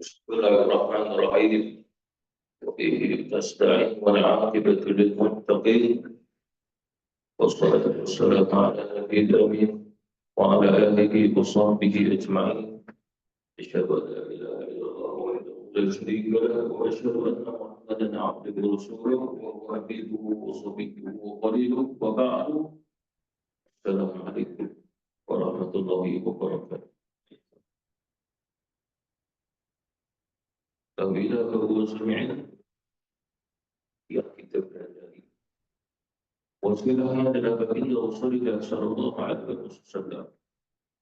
Bismillahirrahmanirrahim. Wabihi nasta'in wal 'aqibatu lil muttaqin. Wassalatu wassalamu ala nabiyil amin wa ala alihi wa sahbihi ajma'in. Asyhadu an la ilaha illallah wahdahu la syarika lahu wa asyhadu anna Muhammadan 'abduhu wa rasuluhu wa huwa habibuhu wa safiyyuhu wa khaliluhu wa ba'du. Assalamu alaikum warahmatullahi wabarakatuh. Apabila kaum muslimin yang kita pelajari, wasilahnya adalah baginda Rasulullah sallallahu alaihi wasallam.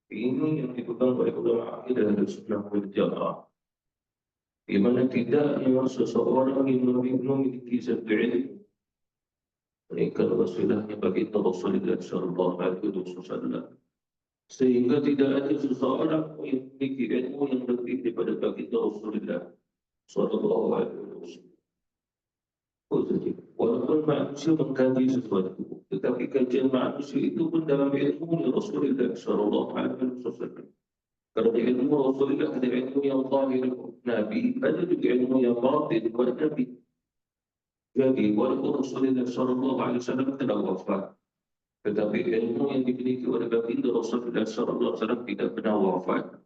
Ini yang dipegang oleh ulama akidah dan sunnah wal jamaah. Di mana tidaknya seseorang yang memiliki satu ilmu, melainkan wasilahnya baginda Rasulullah sallallahu alaihi wasallam. Sehingga tidak ada seseorang yang memiliki ilmu yang lebih daripada baginda Rasulullah sallallahu alaihi wasallam. Walaupun manusia mengkaji sesuatu, tetapi kajian manusia itu pun dalam ilmu Rasulullah sallallahu alaihi wasallam. Kerana ilmu Rasulullah ada ilmu yang zahir Nabi, ada juga ilmu yang batin kepada Nabi. Jadi walaupun Rasulullah sallallahu alaihi wasallam telah wafat, tetapi ilmu yang dimiliki oleh baginda Rasulullah sallallahu alaihi wasallam tidak pernah wafat.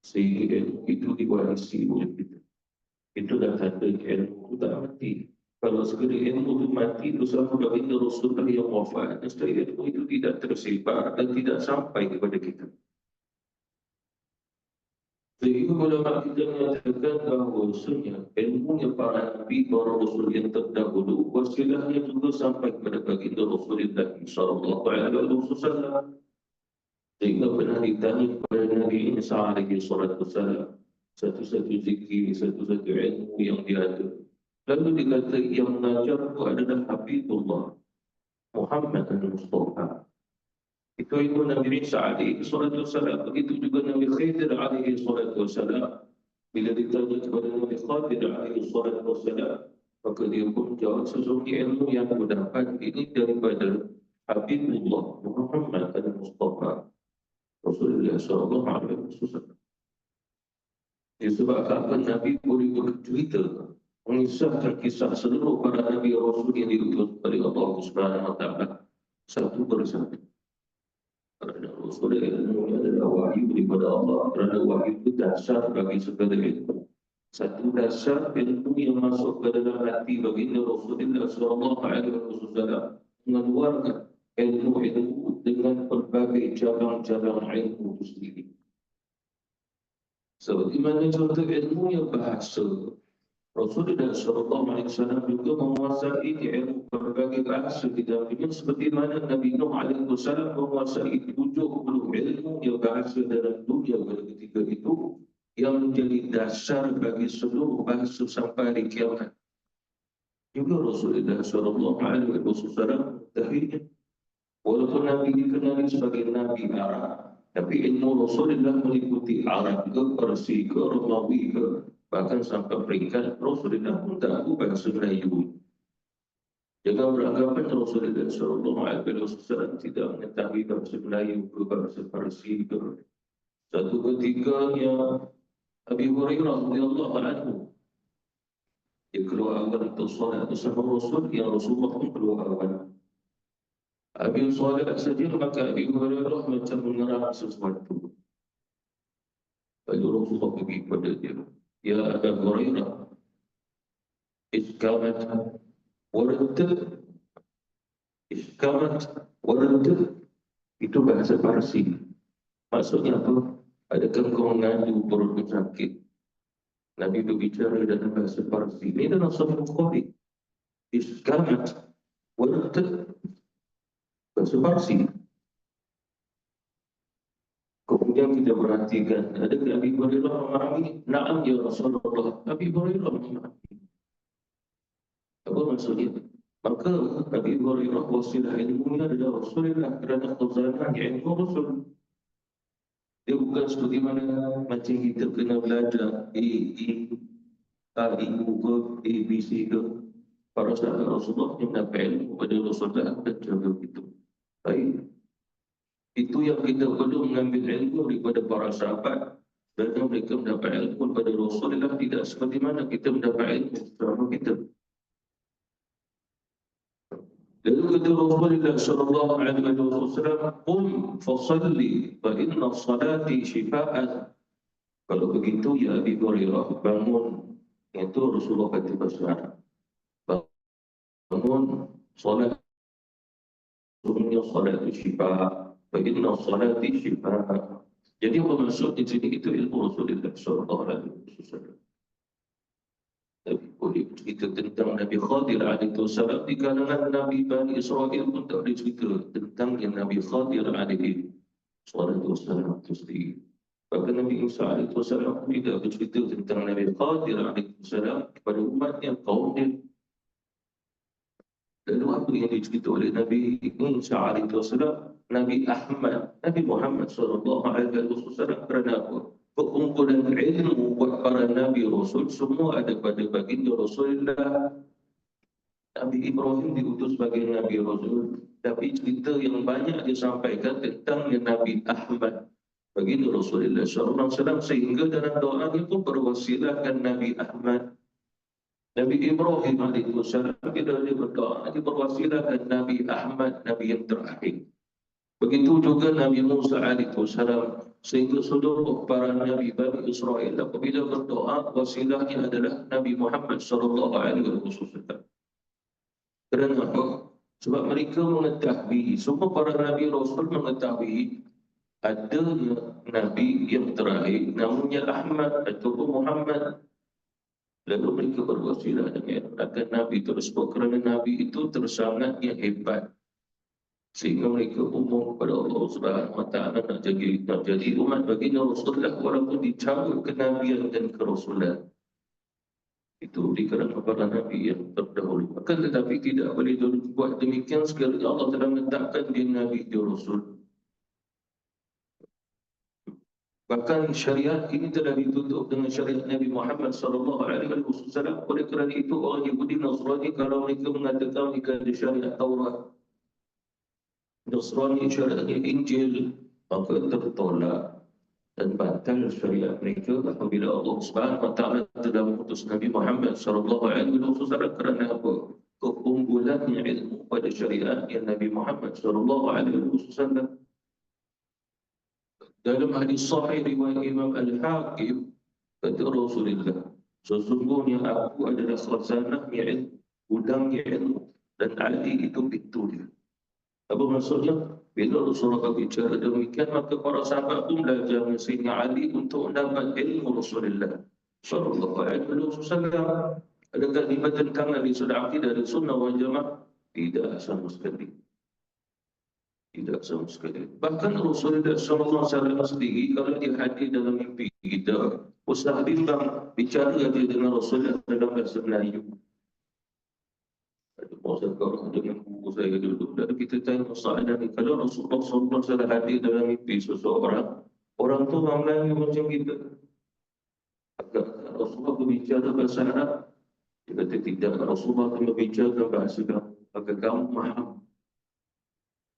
Sehingga ilmu itu diwarisi oleh kita. Itulah tanda ilmu itu tak mati. Kalau segala ilmu itu mati, itu sama baginda Rasulullah yang wafat. Nescaya ilmu itu tidak tersebar dan tidak sampai kepada kita. Sehingga ulama kita menyatakan bahawasanya ilmu yang para nabi, para rasul yang terdahulu, wasilahnya juga sampai kepada baginda Rasulullah sallallahu alaihi wasallam. Sehingga pernah ditanya kepada Nabi Isa alaihi wasallam, satu-satu zikir, satu-satu ilmu yang dia ada. Lalu dikata yang mengajar itu adalah Habibullah Muhammad al-Mustafa. Itu ilmu Nabi Isa alaihi wasallam. Begitu juga Nabi Khidir alaihi wasallam. Bila ditanya kepada Nabi Khidir alaihi wasallam, maka dia pun jawab sesungguhnya ilmu yang aku dapat ini daripada Habibullah Muhammad al-Mustafa Rasulullah sallallahu alaihi wasallam. Disebabkan Nabi boleh bercerita mengisahkan kisah seluruh para Nabi Rasul yang diutus oleh Allah Subhanahu Wa Taala satu persatu. Kerana Rasul ilmu adalah wahyu daripada Allah. Kerana wahyu itu dasar bagi segala ilmu. Satu dasar ilmu yang masuk ke dalam hati baginda Rasulullah sallallahu alaihi wasallam mengeluarkan ilmu-ilmu dengan berbagai cabang-cabang ilmu itu sendiri. Seperti mana contoh ilmu yang bahasa. Rasulullah SAW juga menguasai ilmu berbagai bahasa di dalam dunia seperti mana Nabi Nuh SAW menguasai 70 ilmu yang bahasa dalam dunia pada ketika itu yang menjadi dasar bagi seluruh bahasa sampai hari kiamat. Juga Rasulullah SAW mengetahuinya. Walaupun Nabi dikenali sebagai Nabi Arab, tapi ilmu Rasulullah meliputi Arab ke, Parsi ke, Romawi ke, bahkan sampai peringkat Rasulullah pun tahu bahasa Melayu. Jangan beranggapan Rasulullah SAW tidak mengetahui bahasa Melayu ke, bahasa Parsi ke. Satu ketikanya Abi Hurairah radhiyallahu anhu, dia keluar awal untuk solat bersama Rasul, yang Rasulullah pun keluar awal. Habis solat saja, maka Abi Hurairah macam mengerang sesuatu. Lalu Rasulullah pergi kepada dia. Ya Abu Hurairah, iskamat waradda. Iskamat waradda. Itu bahasa Parsi. Maksudnya apa? Adakah kau mengadu perut sakit? Nabi berbicara dalam bahasa Parsi. Ini dalam Sahih Bukhari. Iskamat waradda. Bahasa Parsi. Kemudian kita perhatikan, adakah Abi Hurairah memahami? Na'am ya Rasulullah. Abi Hurairah memahami. Apa maksudnya? Maka Abi Hurairah wasilah ilmunya adalah Rasulullah kerana khazanah ilmu Rasul. Dia bukan seperti mana macam kita kena belajar A, U, A, B, C ke. Para sahabat Rasulullah yang dapat ilmu pada Rasulullah dan jaga itu. Baik. Itu yang kita perlu mengambil ilmu daripada para sahabat. Dan mereka mendapat ilmu pada Rasulullah tidak seperti mana kita mendapat ilmu selama kita. Lalu kata Rasulullah sallallahu alaihi wasallam, "Qum fasalli fa inna salati shifaan." Kalau begitu ya Abi Hurairah, bangun. Itu Rasulullah kata bahasa Arab. Bangun, salat, sungguhnya salat itu syifa. Fa inna salati shifaan. Jadi apa maksud di sini itu ilmu Rasulullah sallallahu alaihi wasallam. Tapi boleh cerita tentang Nabi Khadir alaihi wasallam di kalangan Nabi Bani Israel pun tak boleh cerita tentang yang Nabi Khadir alaihi wasallam itu sendiri. Bahkan Nabi Musa alaihi wasallam tidak bercerita tentang Nabi Khadir alaihi wasallam kepada umatnya, kaumnya. Lalu apa yang dicerita oleh Nabi Musa alaihi wasallam, Nabi Ahmad, Nabi Muhammad sallallahu alaihi wasallam, kerana apa? Perkumpulan ilmu buat para Nabi Rasul semua ada pada baginda Rasulullah. Nabi Ibrahim diutus sebagai Nabi Rasul, tapi cerita yang banyak disampaikan tentang Nabi Ahmad, baginda Rasulullah sallallahu alaihi wasallam, sehingga dalam doa itu berwasilahkan Nabi Ahmad. Nabi Ibrahim alaihissalam bila dia berdoa, dia berwasilahkan Nabi Ahmad, Nabi yang terakhir. Begitu juga Nabi Musa alaihissalam, sehingga seluruh para Nabi Bani Israel apabila berdoa, wasilahnya adalah Nabi Muhammad sallallahu alaihi wasallam. Kerana apa? Sebab mereka mengetahui, semua para Nabi Rasul mengetahui adanya Nabi yang terakhir, namanya Ahmad atau Muhammad. Lalu mereka berwasilah dengan akan Nabi tersebut kerana Nabi itu tersangat yang hebat. Sehingga mereka umum kepada Allah Subhanahu Wa Taala nak jadi umat baginda Rasulullah walaupun dicabut kenabian dan kerasulan. Itu dikarenakan para Nabi yang terdahulu. Akan tetapi tidak boleh buat demikian sekali Allah telah menetapkan dia Nabi, dia Rasul. Bahkan syariat ini telah ditutup dengan syariat Nabi Muhammad sallallahu alaihi wasallam. Oleh kerana itu orang Yahudi Nasrani kalau mereka mengatakan mereka ada syariat Taurat, Nasrani syariatnya Injil, maka tertolak dan batal syariat mereka apabila Allah Subhanahu Wa Taala telah mengutus Nabi Muhammad sallallahu alaihi wasallam. Kerana apa? Keunggulannya ilmu pada syariat yang Nabi Muhammad sallallahu alaihi wasallam. Dalam hadis sahih riwayat Imam Al-Hakim, kata Rasulullah, sesungguhnya aku adalah khazanahnya ilmu, gudangnya ilmu, dan Ali itu pintunya. Apa maksudnya? Bila Rasulullah berbicara demikian, maka para sahabat pun belajar mesinnya Ali untuk mendapat ilmu Rasulullah sallallahu alaihi wasallam. Adakah dibertentang dari sudah akidah dari sunnah wal jamaah? Tidak sama sekali. Tidak sama sekali. Bahkan Rasulullah SAW sendiri kalau dia hadir dalam mimpi kita, Ustaz bimbang bicara dia dengan Rasulullah dalam bahasa Melayu. Ada masa kalau dengan buku saya dulu, dan kita tanya masalah ni, kalau Rasulullah SAW hadir dalam mimpi seseorang, orang tu orang Melayu macam kita. Agak Rasulullah berbicara bahasa Arab, dia kata tidak, Rasulullah berbicara bahasa kamu, agar kamu faham.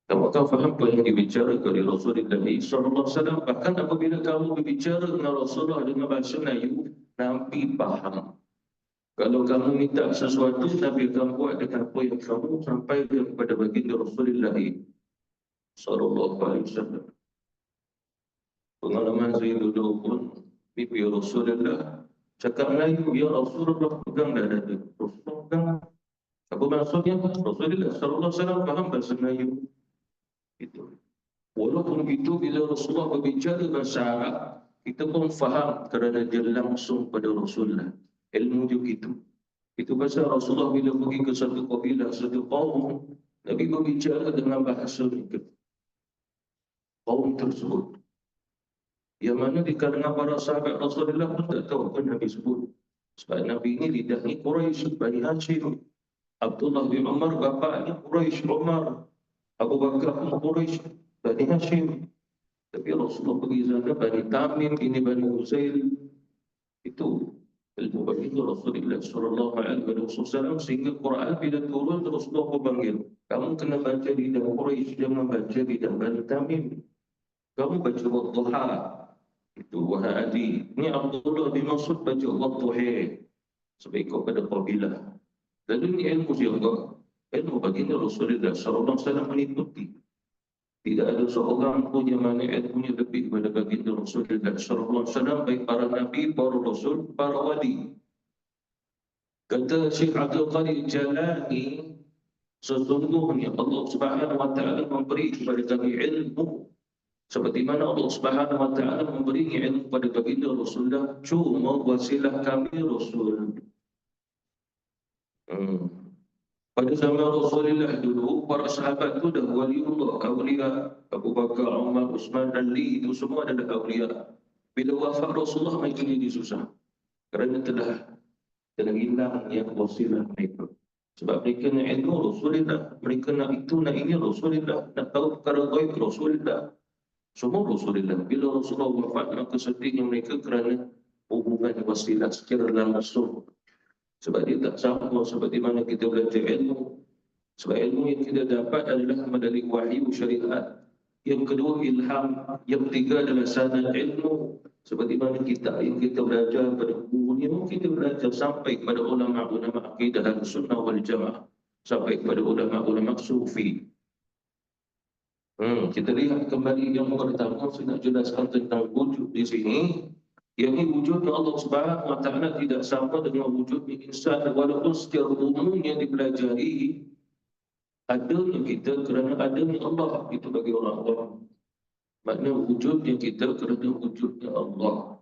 Kamu akan faham apa yang dibicarakan oleh Rasulullah SAW. Bahkan apabila kamu berbicara dengan Rasulullah dengan bahasa Melayu, Nabi faham. Kalau kamu minta sesuatu, Nabi akan buat dengan apa yang kamu sampaikan kepada baginda Rasulullah SAW. Pengalaman saya dulu pun, mimpi Rasulullah cakap Melayu, ya Rasulullah pegang dada dia. Rasulullah pegang. Apa maksudnya? Rasulullah SAW faham bahasa Melayu. Itu. Walaupun itu bila Rasulullah berbicara bahasa Arab, kita pun faham kerana dia langsung pada Rasulullah. Ilmu dia begitu. Itu pasal Rasulullah bila pergi ke satu kabilah, satu kaum, Nabi berbicara dengan bahasa mereka. Kaum tersebut. Yang mana di kalangan para sahabat Rasulullah pun tak tahu apa Nabi sebut. Sebab Nabi ini lidahnya Quraisy, Bani Hashim. Abdullah bin Umar, bapaknya Quraisy, Umar. Abu Bakar Quraisy, Bani Hashim. Tapi Rasulullah pergi sana, Bani Tamim, ini Bani Uzail. Itu ilmu baginda Rasulullah SAW. Sehingga Quran bila turun, Rasulullah panggil, kamu kena baca lidah Quraisy, jangan baca lidah Bani Tamim. Kamu baca Wadduha, Itu wahai adik, ni Abdullah bin Mas'ud baca waktu haid sebab ikut pada kabilah. Lalu ni ilmu juga. Ilmu baginda Rasulullah sallallahu alaihi wasallam mengikuti. Tidak ada seorang pun yang mana ilmunya lebih daripada baginda Rasulullah sallallahu alaihi wasallam, baik para nabi, para rasul, para wali. Kata Syekh Abdul Qadir Jalani, sesungguhnya Allah Subhanahu wa taala memberi kepada kami ilmu seperti mana Allah Subhanahu wa taala memberi ilmu kepada baginda Rasulullah, cuma wasilah kami Rasul. Pada zaman Rasulullah dulu, para sahabat itu dah waliullah, awliya. Abu Bakar, Umar, Uthman, Ali itu semua adalah awliya. Bila wafat Rasulullah, mereka jadi susah. Kerana telah hilang yang wasilah mereka. Sebab mereka nak ilmu Rasulullah, mereka nak itu, nak ini Rasulullah, nak tahu perkara gaib Rasulullah. Semua Rasulullah. Bila Rasulullah wafat, maka sedihnya mereka kerana hubungan wasilah secara langsung. Sebab dia tak sama seperti mana kita belajar ilmu. Sebab ilmu yang kita dapat adalah melalui wahyu syariat. Yang kedua ilham. Yang ketiga adalah sanad ilmu. Seperti mana kitab yang kita belajar pada guru, kita belajar sampai kepada ulama-ulama akidah dan sunnah wal jamaah. Sampai kepada ulama-ulama sufi. Kita lihat kembali yang pertama, saya nak jelaskan tentang wujud di sini. Yang ini wujudnya Allah Subhanahu wa taala tidak sama dengan wujudnya insan, walaupun secara umum yang dipelajari adanya kita kerana adanya Allah, itu bagi orang awam. Makna wujudnya kita kerana wujudnya Allah.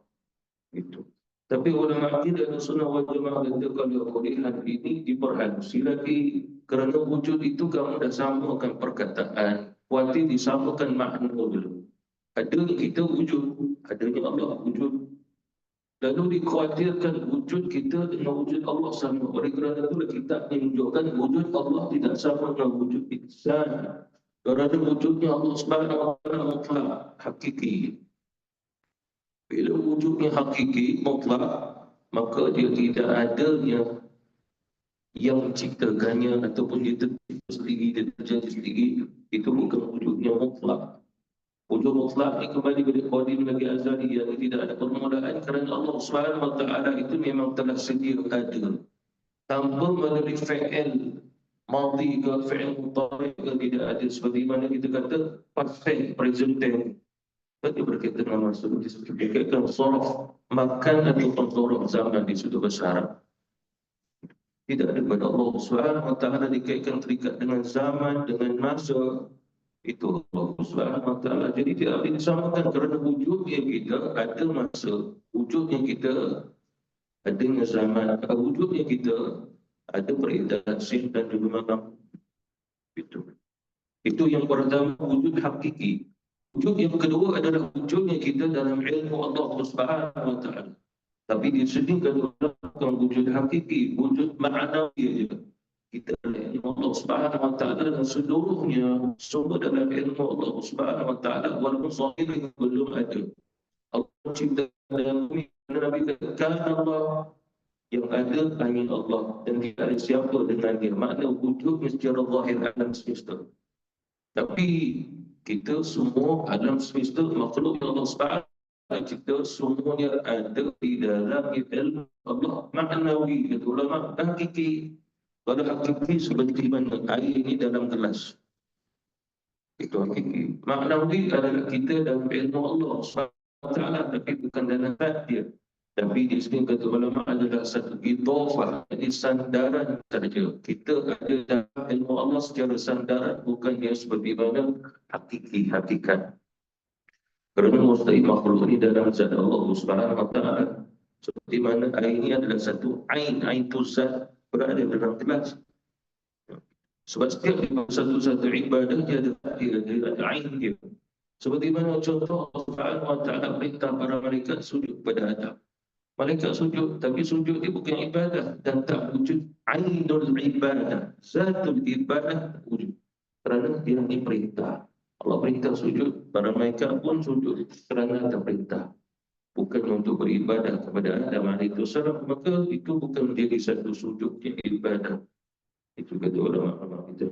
Itu. Tapi ulama akidah dan sunnah wal jamaah kata kalau kulihat ini diperhalusi lagi, kerana wujud itu kamu dah samakan perkataan, kuatir disamakan makna dulu. Adanya kita wujud, adanya Allah wujud. Lalu dikhawatirkan wujud kita dengan wujud Allah sama. Oleh kerana itulah kitab menunjukkan wujud Allah tidak sama dengan wujud insan. Kerana wujudnya Allah Subhanahu wa taala mutlak, hakiki. Bila wujudnya hakiki, mutlak, maka dia tidak adanya yang menciptakannya ataupun dia tercipta sendiri, dia terjadi sendiri. Itu bukan wujudnya mutlak. Wujud mutlak ini kembali kepada qadim lagi azali, yang tidak ada permulaan kerana Allah Subhanahu wa taala itu memang telah sedia ada. Tanpa melalui fi'il madhi ke fi'il mudhari ke tidak ada, seperti mana kita kata past present tense. Itu berkaitan dengan masa, berkaitan sorof makan atau sorof zaman di sudut besar. Tidak ada pada Allah Subhanahu wa taala dikaitkan terikat dengan zaman, dengan masa. Itu Allah Subhanahu wa taala. Jadi tidak boleh disamakan kerana wujud yang kita ada masa, wujud yang kita adanya zaman, wujud yang kita ada peredaran sin dan juga malam. Itu yang pertama, wujud hakiki. Wujud yang kedua adalah wujud yang kita dalam ilmu Allah Subhanahu wa taala. Tapi di sini kalau wujud hakiki, wujud ma'nawi saja. Kita ilmu Allah Subhanahu wa taala dan seluruhnya semua dalam ilmu Allah Subhanahu wa taala, walaupun zahirnya belum ada. Allah cipta dalam bumi, Nabi katakan Allah, yang ada hanya Allah dan tidak ada siapa dengan dia. Makna wujudnya secara zahir alam semesta. Tapi kita semua alam semesta makhluk Allah Subhanahu wa taala cipta, semuanya ada di dalam ilmu Allah ma'nawi. Kata ulama hakiki. Kalau hakiki seperti mana air ini dalam gelas, itu hakiki. Maknawi adalah kita dalam ilmu Allah SWT, tapi bukan dalam zat dia. Tapi di sini kata ulama adalah satu idhofah, jadi sandaran saja. Kita ada dalam ilmu Allah secara sandaran, bukan dia seperti mana hakiki, hakikat. Kerana mustahil makhluk ini dalam zat Allah SWT. Seperti mana air ini adalah satu ain tu zat berada dalam kelas. Sebab setiap satu-satu ibadah dia ada ain dia. Seperti mana contoh Allah Subhanahu wa taala perintah para malaikat sujud pada Adam. Malaikat sujud, tapi sujud dia bukan ibadah dan tak wujud ainul ibadah. Zatul ibadah wujud. Kerana dia ni perintah. Allah perintah sujud, para malaikat pun sujud kerana ada perintah. Bukan untuk beribadah kepada Adam alaihissalam, maka itu bukan menjadi satu sujud yang ibadah. Itu kata ulama-ulama kita.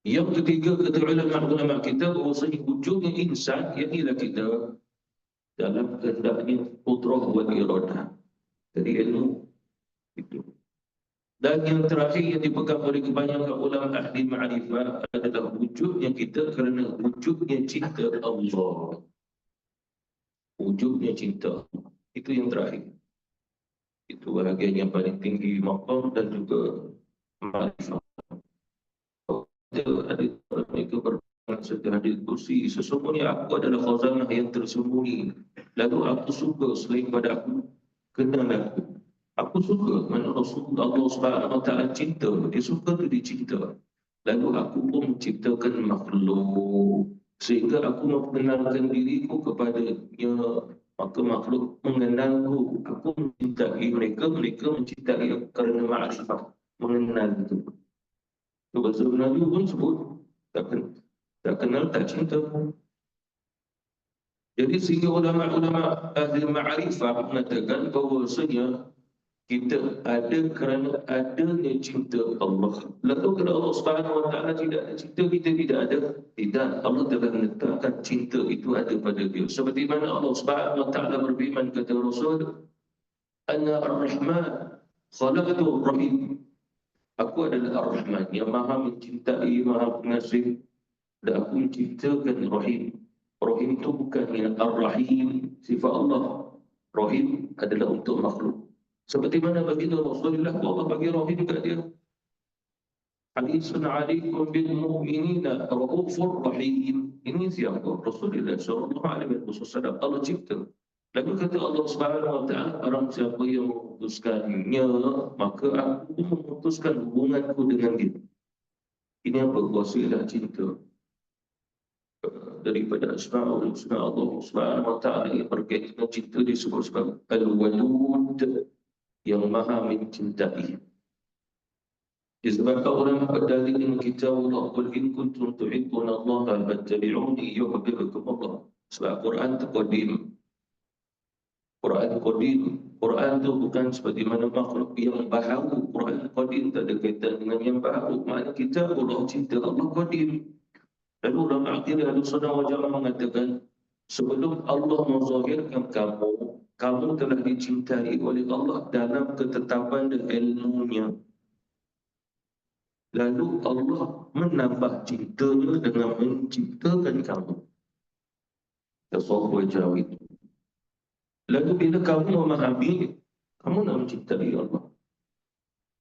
Yang ketiga, kata ulama-ulama kita bahawasanya wujudnya insan, ialah kita dalam kehendaknya putrah wal iradah. Dari ilmu itu. Dan yang terakhir yang dipegang oleh kebanyakan ulama ahli ma'rifah adalah wujudnya kita kerana wujudnya cinta Allah. Wujudnya cinta. Itu yang terakhir. Itu bahagian yang paling tinggi maqam dan juga ma'rifah. Ada mereka berfirman setelah hadis kursi, sesungguhnya aku adalah khazanah yang tersembunyi. Lalu aku suka selain pada aku kenal aku. Aku suka mana Rasulullah Allah Subhanahu Wa Taala cinta, dia suka tu dia cinta. Lalu aku pun menciptakan makhluk sehingga aku memperkenalkan diriku kepadanya, maka makhluk mengenalku. Aku mencintai mereka, mereka mencintai aku kerana ma'rifah, mengenal itu. Tu bahasa Melayu pun sebut tak kenal tak cinta. Jadi sehingga ulama-ulama ahli ma'rifah mengatakan bahawasanya kita ada kerana adanya cinta Allah. Lalu kalau Allah Subhanahu Wa Taala tidak ada cinta, kita tidak ada. Tidak, Allah telah menetapkan cinta itu ada pada dia. Seperti mana Allah Subhanahu Wa Taala berfirman kata Rasul, Ana Ar-Rahman, Khalaqtu Ar-Rahim. Aku adalah Ar-Rahman yang maha mencintai, maha pengasih. Dan aku menciptakan Rahim. Rahim itu bukannya Ar-Rahim, sifat Allah. Rahim adalah untuk makhluk. Seperti mana baginda Rasulullah, Allah bagi rahim kat dia. Hadisun alaikum bil mu'minina raufur rahim. Ini siapa? Rasulullah sallallahu alaihi wasallam. Allah cipta. Lalu kata Allah Subhanahu Wa Taala, orang siapa yang memutuskannya, maka aku memutuskan hubunganku dengan dia. Ini apa? Wasilah cinta daripada asma'ul husna Allah Subhanahu Wa Taala yang berkaitan dengan cinta disebut sebagai Al-Wadud, yang maha mencintai. Disebabkan orang berdalil dengan kitab Allah, qul in kuntum tuhibbuna Allah fattabi'uni yuhibbukum Allah. Sebab Quran itu qadim. Quran qadim. Quran itu bukan seperti mana makhluk yang baharu. Quran qadim tak ada kaitan dengan yang baharu. Maknanya kitab Allah, cinta Allah qadim. Lalu ulama akidah Ahlussunnah wal Jamaah mengatakan, sebelum Allah menzahirkan kamu, kamu telah dicintai oleh Allah dalam ketetapan dan ilmunya. Lalu Allah menambah cintanya dengan menciptakan kamu. Tasawwuf Jawi. Lalu bila kamu memahami, kamu nak mencintai Allah.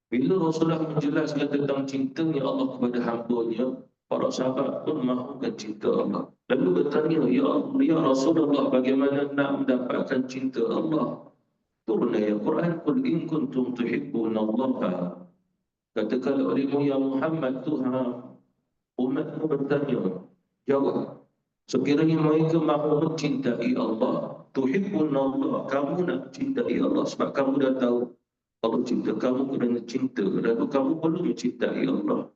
Bila Rasulullah menjelaskan tentang cintanya Allah kepada hamba-Nya, para sahabat pun mahukan cinta Allah. Lalu bertanya, ya Rasulullah, bagaimana nak mendapatkan cinta Allah? Turun ayat Quran, qul in kuntum tuhibbuna Allah. Katakanlah olehmu ya Muhammad, Tuhan, umatmu bertanya, jawab. Sekiranya mereka mahu mencintai Allah, tuhibbuna Allah, kamu nak cintai Allah sebab kamu dah tahu Allah cinta kamu kerana cinta, lalu kamu perlu mencintai Allah.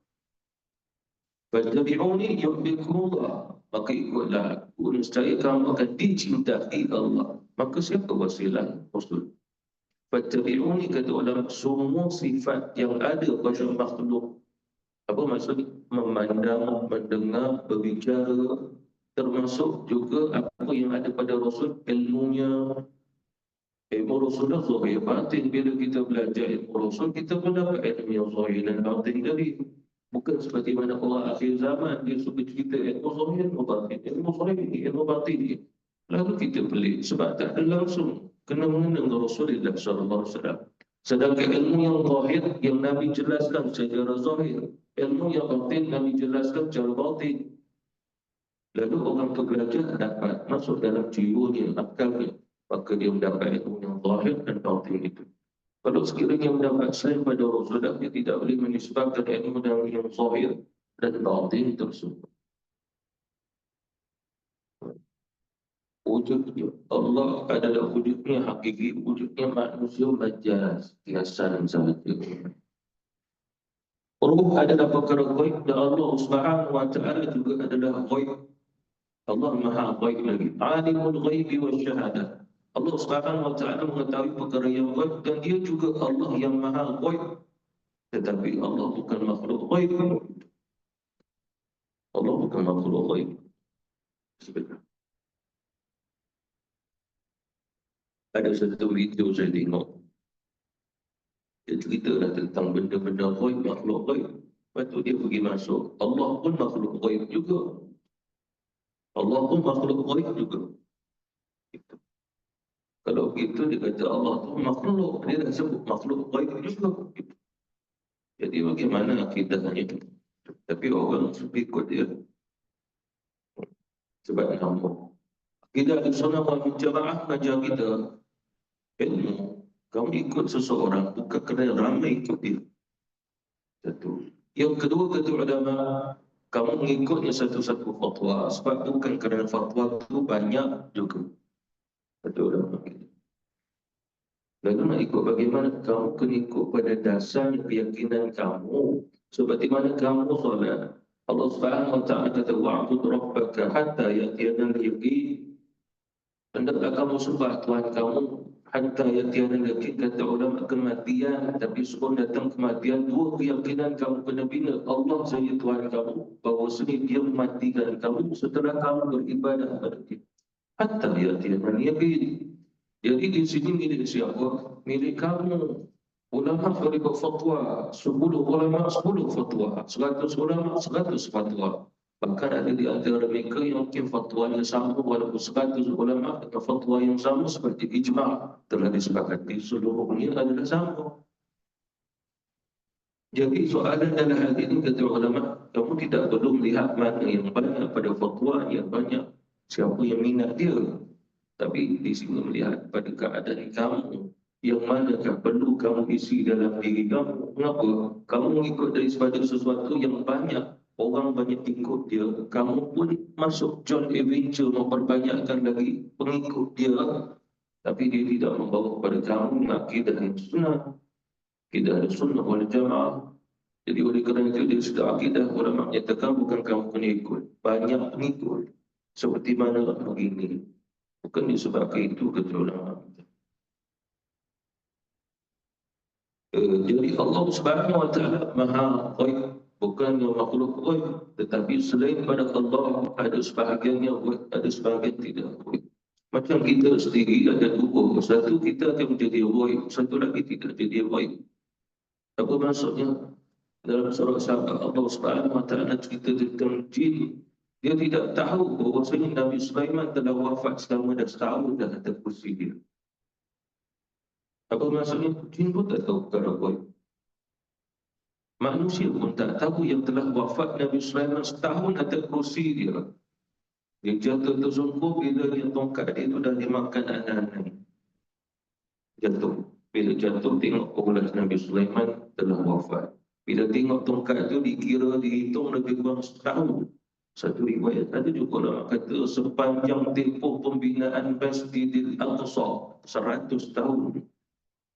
Fattabi'uni yuhibbukumullah, maka ikutlah aku, nescaya kamu akan dicintai Allah. Maka siapa wasilah Rasul? Fattabi'uni, kata ulama, semua sifat yang ada pada makhluk. Apa maksud? Memandang, mendengar, berbicara, termasuk juga apa yang ada pada Rasul, ilmunya. Ilmu Rasulullah zahir batin. Bila kita belajar ilmu Rasul, kita pun dapat ilmu yang zahir dan batin dari. Bukan seperti mana orang akhir zaman, dia suka cerita ilmu zahir, ilmu batin, ilmu zahir, ilmu batin. Lalu kita pelik sebab tak ada langsung kena mengenal Rasulullah SAW. Sedangkan ilmu yang zahir yang Nabi jelaskan secara zahir, ilmu yang batin Nabi jelaskan secara batin. Lalu orang tu belajar dapat masuk dalam jiwanya, akalnya, maka dia mendapat ilmu yang zahir dan batin itu. Kalau sekiranya mendapat selain pada Rasulullah, dia tidak boleh menisbahkan ilmu yang zahir dan batin tersebut. Wujudnya Allah adalah wujudnya hakiki, wujudnya manusia majaz, kiasan sahaja. Ruh adalah perkara ghaib dan Allah Subhanahu Wa Taala juga adalah ghaib. Allah Maha Ghaib lagi. Alimul ghaibi wasyahadah. Allah Subhanahu Wa Taala mengetahui perkara yang ghaib dan dia juga Allah yang Maha Ghaib. Tetapi Allah bukan makhluk ghaib. Allah bukan makhluk ghaib. Sebenarnya. Ada satu video saya tengok, dia cerita lah tentang benda-benda ghaib, makhluk ghaib. Lepas tu dia pergi masuk. Allah pun makhluk ghaib juga. Allah pun makhluk ghaib juga. Gitu. Kalau gitu dia kata Allah tu makhluk, dia dah sebut makhluk ghaib juga. Gitu. Jadi bagaimana akidahnya itu? Tapi orang ikut dia sebab nama. Akidah Ahlussunnah wal Jamaah mengajar kita ilmu. Kamu ikut seseorang bukan kerana ramai ikut dia. Satu. Yang kedua, kata ulama, kamu mengikutnya satu-satu fatwa sebab bukan kerana fatwa itu banyak juga. Kata ulama kita. Lalu nak ikut bagaimana? Kamu kena ikut pada dasar keyakinan kamu. Seperti mana kamu solat. Allah Subhanahu wa taala kata wa'bud rabbaka hatta ya'tiyana al-yaqin. Hendaklah kamu sembah Tuhan kamu hatta ya'tiyana al-yaqin. Kata ulama kematian, tapi sebelum datang kematian, dua keyakinan kamu kena bina. Allah saja Tuhan kamu, bahawa sini dia mematikan kamu setelah kamu beribadah kepada dia. Hatta ya'tiyana al-yaqin. Jadi di sini milik siapa? Milik kamu. Ulama boleh buat fatwa. 10 ulama 10 fatwa. 100 ulama 100 fatwa. Bahkan ada di antara mereka yang mungkin fatwanya sama walaupun 100 ulama dengan fatwa yang sama seperti ijma' telah disepakati seluruhnya adalah sama. Jadi soalan dalam hal ini kata ulama, kamu tidak perlu melihat mana yang banyak pada fatwa yang banyak. Siapa yang minat dia. Tapi di sini melihat pada keadaan kamu, yang manakah perlu kamu isi dalam diri kamu. Mengapa? Kamu mengikut daripada sesuatu yang banyak, orang banyak ikut dia. Kamu pun masuk John Adventure memperbanyakkan lagi pengikut dia. Tapi dia tidak membawa kepada kamu akidah yang sunnah. Akidah sunnah wal jamaah. Jadi oleh kerana itu dia sudah akidah, ulama menyatakan bukan kamu kena ikut. Banyak pengikut. Seperti mana begini. Bukan disebabkan itu kata ulama. Jadi Allah Subhanahu wa taala Maha Ghaib, bukan yang makhluk ghaib, tetapi selain pada Allah ada sebahagian yang ghaib, ada sebahagian tidak ghaib. Macam kita sendiri ada dua, satu kita akan menjadi ghaib, satu lagi tidak jadi ghaib. Apa maksudnya? Dalam surah Sabah Allah Subhanahu wa taala cerita tentang jin. Dia tidak tahu bahawasanya Nabi Sulaiman telah wafat selama dah setahun dah atas kursi dia. Apa maksudnya? Jin pun tak tahu perkara ghaib. Manusia pun tak tahu yang telah wafat Nabi Sulaiman setahun atas kursi dia. Dia jatuh tersungkur bila dia tongkat dia itu dah dimakan anak-anak. Jatuh. Bila jatuh tengok ulas Nabi Sulaiman telah wafat. Bila tengok tongkat itu dikira dihitung lebih kurang setahun. Satu riwayat ada juga ulama kata sepanjang tempoh pembinaan Masjidil Aqsa 100 tahun.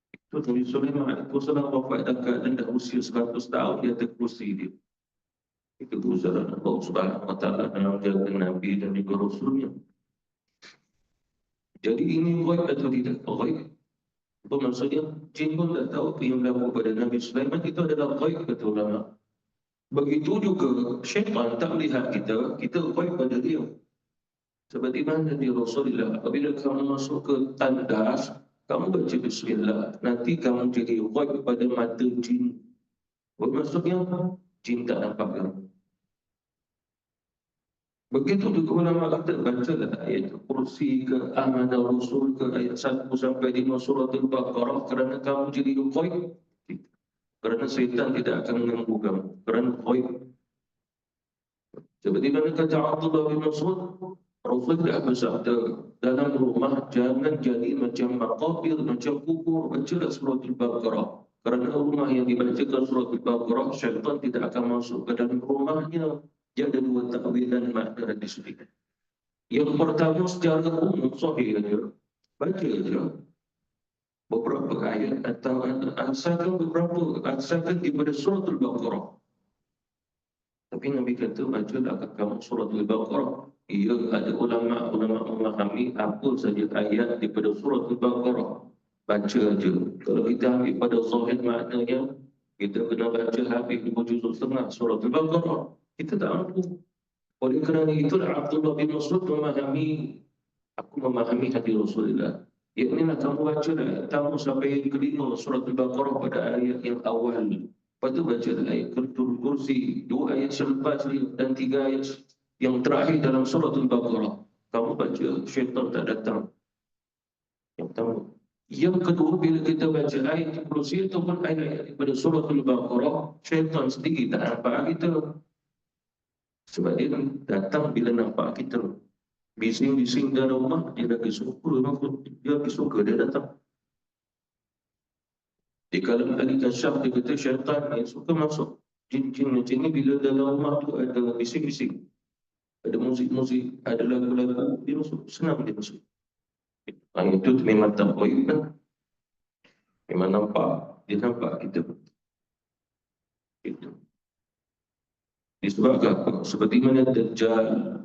Itu Nabi Sulaiman alaihissalam wafat dan dah usia 100 tahun di atas kursi dia. Itu usaha Allah Subhanahu wa taala dalam menjaga Nabi dan juga Rasulnya. Jadi ini ghaib atau tidak? Ghaib. Apa maksudnya? Jin pun tak tahu apa yang berlaku pada Nabi Sulaiman, itu adalah ghaib kata ulama. Begitu juga syaitan tak melihat kita, kita ghaib pada dia. Seperti mana di Rasulullah, apabila kamu masuk ke tandas, kamu baca bismillah, nanti kamu jadi ghaib pada mata jin. Maksudnya apa? Jin tak nampak kamu. Begitu juga ulama kata, bacalah ayat kursi ke amanah Rasul ke ayat 1 sampai 5 surah Al-Baqarah kerana kamu jadi ghaib. Kerana syaitan tidak akan mengganggu kamu. Kerana ghaib. Seperti mana kata Abdullah bin Mas'ud, Rasul tidak bersabda, dalam rumah jangan jadi macam maqabir, macam kubur, bacalah surah Al-Baqarah. Kerana rumah yang dibacakan surah Al-Baqarah, syaitan tidak akan masuk ke dalam rumahnya. Dia ada dua takwilan makna di sini. Yang pertama secara umum sahih saja. Baca saja beberapa ayat atau asalkan daripada surah Al-Baqarah. Tapi Nabi kata bacalah kamu surah Al-Baqarah. Ia ada ulama memahami apa saja ayat daripada surah Al-Baqarah. Baca saja. Kalau kita ambil pada zahir maknanya, kita kena baca habis 2 juzuk setengah surah Al-Baqarah. Kita tak mampu. Oleh kerana itulah Abdullah bin Mas'ud aku memahami hati Rasulullah. Ialah kamu baca ayat pertama sampai yang kelima surat Al-Baqarah pada ayat yang awal. Lepas tu baca ayat Kursi, dua ayat selepas dia dan tiga ayat yang terakhir dalam surat Al-Baqarah. Kamu baca syaitan tak datang. Yang pertama. Yang kedua, bila kita baca ayat Kursi ataupun ayat daripada surat Al-Baqarah, syaitan sendiri tak nampak kita. Sebab dia datang bila nampak kita. Bising-bising dalam rumah, dia lagi suka, dia datang. Di kalangan ahli kasyaf, dia kata syaitan yang suka masuk. Jin-jin macam ni bila dalam rumah tu ada bising-bising, ada muzik-muzik, ada lagu-lagu, dia masuk, senang dia masuk. Itu memang tak baik kan? Memang nampak, dia nampak kita. Itu. Disebabkan apa? Seperti mana Dajjal.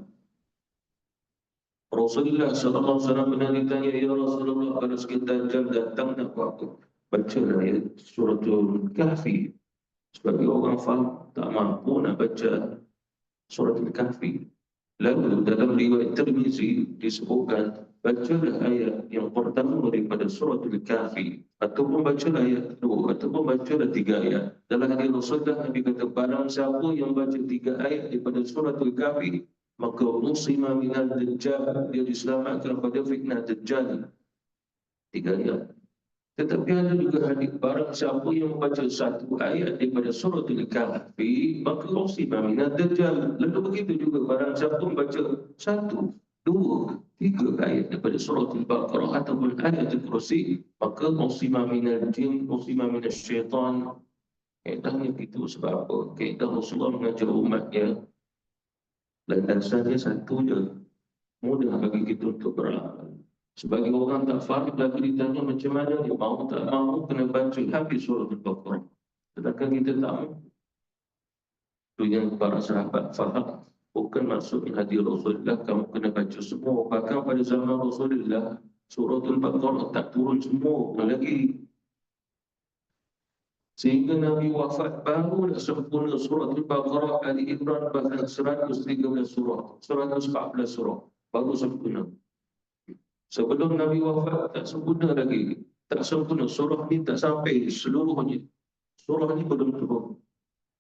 Rasulullah SAW pernah ditanya, ya Rasulullah, kalau sekali Dajjal datang nak buat apa? Bacalah ayat suratul Kahfi. Sebagai orang faham tak mampu nak baca suratul Kahfi. Lalu dalam riwayat Tirmizi disebutkan, bacalah ayat yang pertama daripada suratul Kahfi, ataupun bacalah ayat kedua, ataupun bacalah tiga ayat. Dalam hadis Rasulullah, Nabi kata, barang siapa yang baca tiga ayat daripada suratul Kahfi, maka musima minal Dajjal, dia diselamatkan pada fitnah Dajjal. Tiga ayat. Tetapi ada juga hadis, barang siapa yang membaca satu ayat daripada suratul Kahfi, maka musima minal Dajjal. Lalu begitu juga barang siapa membaca satu, dua, tiga ayat daripada suratul Baqarah ataupun ayat Kursi, maka musima minal jin, musima minal syaitan. Kaedahnya itu sebab apa? Kaedah Rasulullah mengajar umatnya, dan dasarnya satu je, mudah bagi kita untuk beramal. Sebagai orang tak faham, lalu ditanya macam mana dia mahu tak mahu kena baca habis surah Al-Baqarah. Sedangkan kita tak mahu. Itu yang para sahabat faham. Bukan maksudnya hadis Rasulullah kamu kena baca semua. Bahkan pada zaman Rasulullah, surah Al-Baqarah tak turun semua lagi. Sehingga Nabi wafat baru dah sempurna surah Al-Baqarah, Ali Imran, bahkan 113 surah, 114 surah baru sempurna. Sebelum Nabi wafat tak sempurna lagi. Tak sempurna. Surah ni tak sampai seluruhnya. Surah ni belum turun.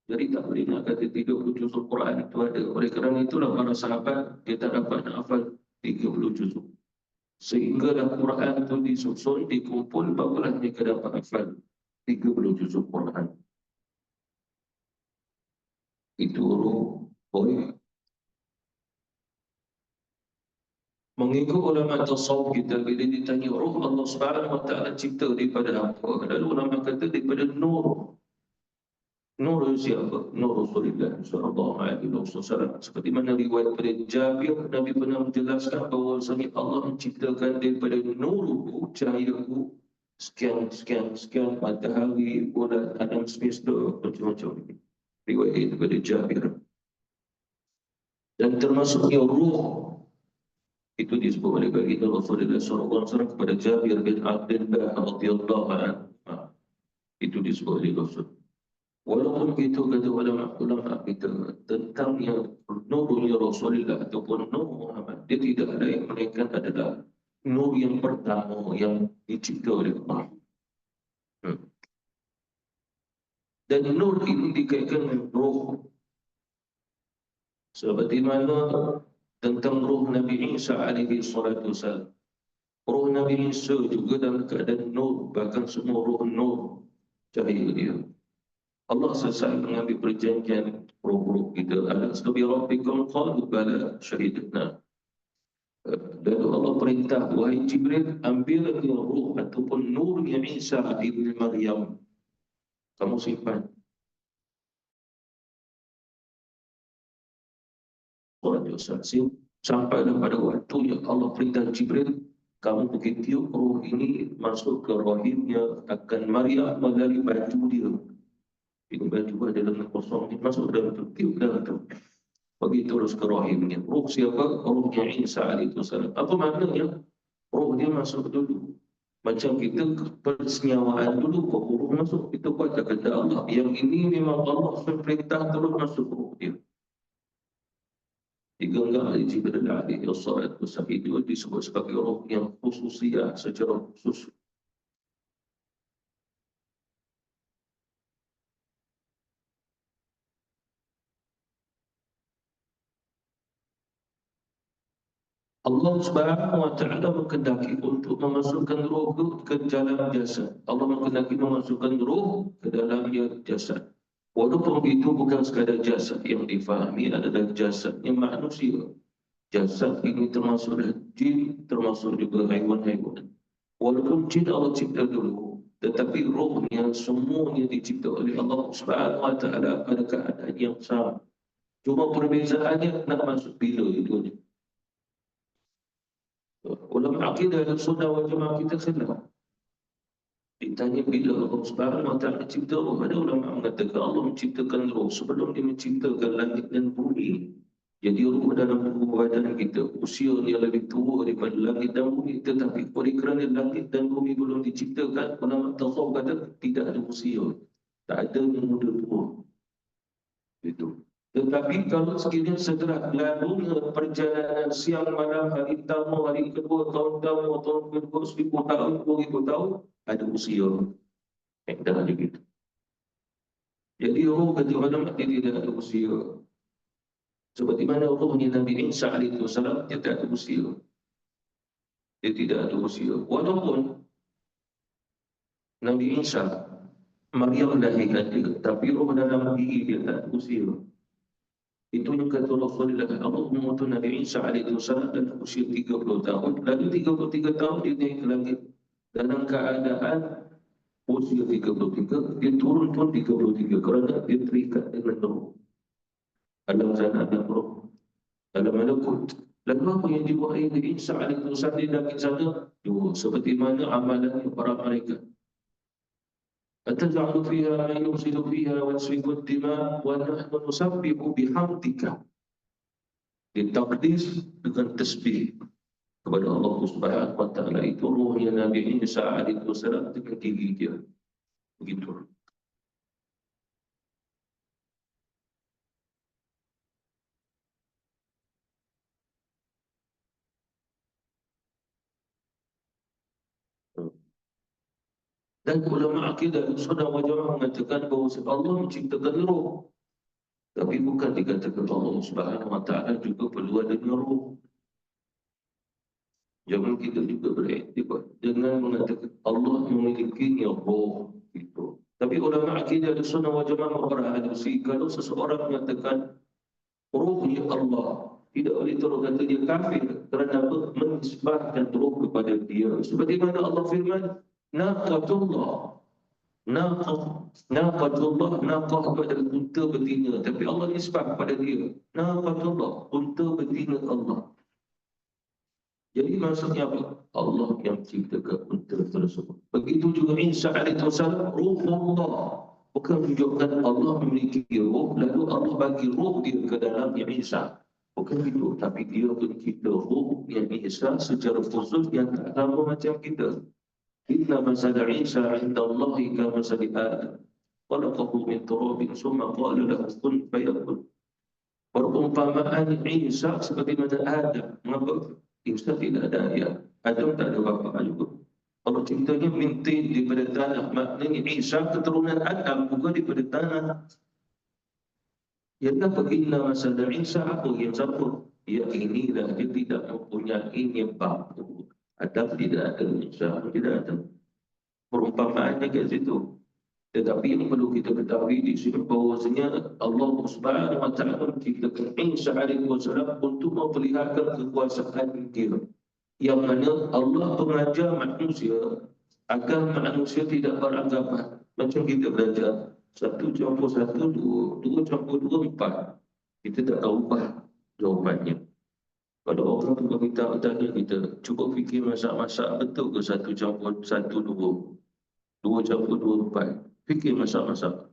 Jadi tak boleh nak kata 30 juzul Quran itu ada. Oleh kerana itulah para sahabat dia tak dapat nak hafal 30 juzul. Sehinggalah Quran itu disusun, dikumpul, barulah mereka dapat hafal 30 juzul Quran. Itu boleh. Mengikut ulama tasawuf kita, bila ditanya roh Allah Subhanahu Wa Taala cipta daripada apa? Lalu ulama kata daripada nur. Nur siapa? Nur Rasulullah sallallahu alaihi wasallam. Seperti mana riwayat daripada Jabir, Nabi pernah menjelaskan bahawa Allah menciptakan daripada nurku, cahayaku, sekian matahari, bulan, alam semesta, macam-macam. Riwayat daripada Jabir. Dan termasuknya ruh. Itu disebut oleh baginda Rasulullah SAW kepada Jabir bin Abdullah radhiyallahu anhu. Itu disebut oleh Rasul. Walaupun itu kata ulama kita tentang yang nurnya Rasulullah ataupun nur Muhammad, dia tidak ada yang melainkan adalah nur yang pertama yang dicipta oleh Allah. Dan nur ini dikaitkan dengan roh. Seperti mana tentang roh Nabi Isa alaihi salatu wasallam. Roh Nabi Isa juga dalam keadaan nur, bahkan semua roh nur cahaya dia. Allah selesai mengambil perjanjian roh-roh kita. Alastu bi rabbikum qalu bala syahidna. Lalu Allah perintah, wahai Jibril, ambil roh ataupun nurnya Isa ibn Maryam. Kamu simpan. Sampai pada waktu yang Allah perintah Jibril, kamu pergi tiup roh ini masuk ke rahimnya akan Maryam melalui baju dia. Ini baju ada lengan kosong ni masuk dalam tu, tiup dalam tu. Bagi terus ke rahimnya. Roh siapa? Rohnya Isa alaihi wasallam. Apa maknanya? Roh dia masuk dulu. Macam kita persenyawaan dulu, roh masuk. Itu kata Allah. Yang ini memang Allah perintah terus masuk roh dia. digenggam oleh Jibril alaihi salatu wassalam, itu disebut sebagai roh yang khususiyah secara khusus. Allah Subhanahu wa taala menghendaki untuk memasukkan roh ke dalam jasad. Allah menghendaki memasukkan roh ke dalam jasad. Walaupun itu bukan sekadar jasad yang difahami adalah jasadnya manusia. Jasad ini termasuk jin, termasuk juga haiwan-haiwan. Walaupun jin Allah cipta dulu, tetapi rohnya semuanya dicipta oleh Allah Subhanahu wa taala pada keadaan yang sama. Cuma perbezaannya nak masuk bila itu. Ulama akidah dan sunnah wal jamaah kita khilaf. Ditanya bila Allah Subhanahu wa taala cipta roh, ada ulama mengatakan Allah menciptakan roh sebelum dia menciptakan langit dan bumi. Jadi roh dalam tubuh badan kita usia dia lebih tua daripada langit dan bumi, tetapi oleh kerana langit dan bumi belum diciptakan, ulama tasawuf kata tidak ada usia, tak ada yang muda tua. Itu. Tetapi kalau sekiranya setelah lalunya perjalanan siang malam, hari pertama, hari kedua, tahun pertama, tahun kedua, 1000 tahun, 2000 tahun, ada usia. Dah ada gitu. Jadi roh kata ulama dia tidak ada usia. Seperti mana rohnya Nabi Isa alaihi wasallam, dia tak ada usia. Dia tidak ada usia. Walaupun Nabi Isa, Maryam lahirkan dia, tapi roh dalam diri dia tak ada usia. Itu yang kata Rasulullah, Allah mengutus Nabi Isa alaihi wasallam dalam usia 30 tahun, lalu 33 tahun dia naik ke langit. Dalam keadaan usia 33, dia turun pun 33 kerana dia terikat dengan roh. Alam sana ada roh, alam malakut. Lalu apa yang dibuat Nabi Isa alaihi wasallam di langit sana? Seperti mana amalan para malaikat. أتجعل فيها من يفسد فيها ويسفك الدماء ونحن نسبح بحمدك. Ditaqdis dengan tasbih kepada Allah Subhanahu wa taala. Itu ruhnya Nabi Isa alaihi wasallam dengan diri dia. Begitu. Dan ulama akidah sunnah wal jamaah mengatakan bahawa Allah menciptakan roh. Tapi bukan dikatakan Allah Subhanahu wa taala juga perlu adanya roh. Jangan kita juga beriktibar dengan mengatakan Allah memiliki roh itu. Tapi ulama akidah dan sunnah wal jamaah berahadisi kalau seseorang mengatakan rohnya Allah, tidak boleh terus kata dia kafir kerana menisbahkan roh kepada dia. Seperti mana Allah firman, naqatullah. Naqatullah, naqah itu adalah unta betina, tapi Allah nisbah kepada dia. Naqatullah, unta betina Allah. Jadi maksudnya apa? Allah yang ciptakan unta tersebut. Begitu juga Isa alaihi wasallam, ruh Allah. Bukan menunjukkan Allah memiliki roh, lalu Allah bagi roh dia ke dalam Isa. Bukan itu, tapi dia mencipta roh yang Isa secara khusus yang tak sama macam kita. Inna masala Isa inda Allahi ka masali Adam. Khalaqahu min turabin summa qala lahu kun fayakun. Perumpamaan Isa seperti mana Adam. Mengapa? Isa tidak ada ayah. Adam tak ada bapa juga. Allah ciptanya mintin daripada tanah. Maknanya Isa keturunan Adam bukan daripada tanah. Jadi apa inna masala Isa apa yang sama? Ya inilah dia tidak mempunyai bapa. Adam tidak ada, Isa tidak ada. Perumpamaannya kat situ. Tetapi yang perlu kita ketahui di sini bahawasanya Allah Subhanahu wa taala menciptakan Isa alaihi wasallam untuk memperlihatkan kekuasaan dia. Yang mana Allah mengajar manusia agar manusia tidak beranggapan macam kita belajar 1 campur 1 2, 2 campur 2 4. Kita tak tahu ubah jawapannya. Kalau orang tu kita tanya kita, cuba fikir masak-masak betul ke 1 campur 1 2, 2 campur 2 4. Fikir masak-masak.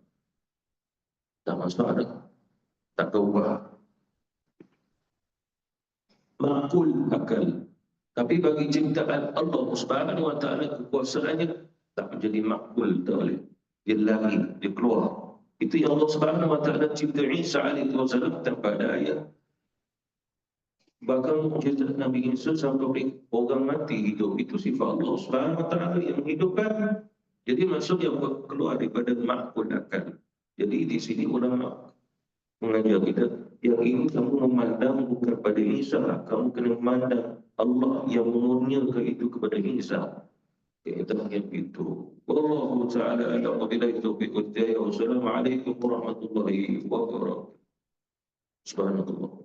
Tak masak dah. Tak ubah. Makul akal. Tapi bagi ciptaan Allah Subhanahu wa taala kekuasaannya tak menjadi makul, tak boleh. Dia lari, dia keluar. Itu yang Allah Subhanahu wa taala cipta Isa alaihi wasallam tanpa ada ayat. Bahkan mukjizat Nabi Isa sampai orang mati hidup, itu sifat Allah Subhanahu Wa Taala yang menghidupkan. Jadi maksud yang keluar daripada makhluk akal. Jadi di sini ulama mengajar kita, yang ini kamu memandang bukan pada Isa, kamu kena memandang Allah yang mengurniakan itu kepada Isa. Kita yang itu. Wallahu taala a'lam wa billahi taufiq wal hidayah. Wassalamualaikum warahmatullahi wabarakatuh. Subhanallah.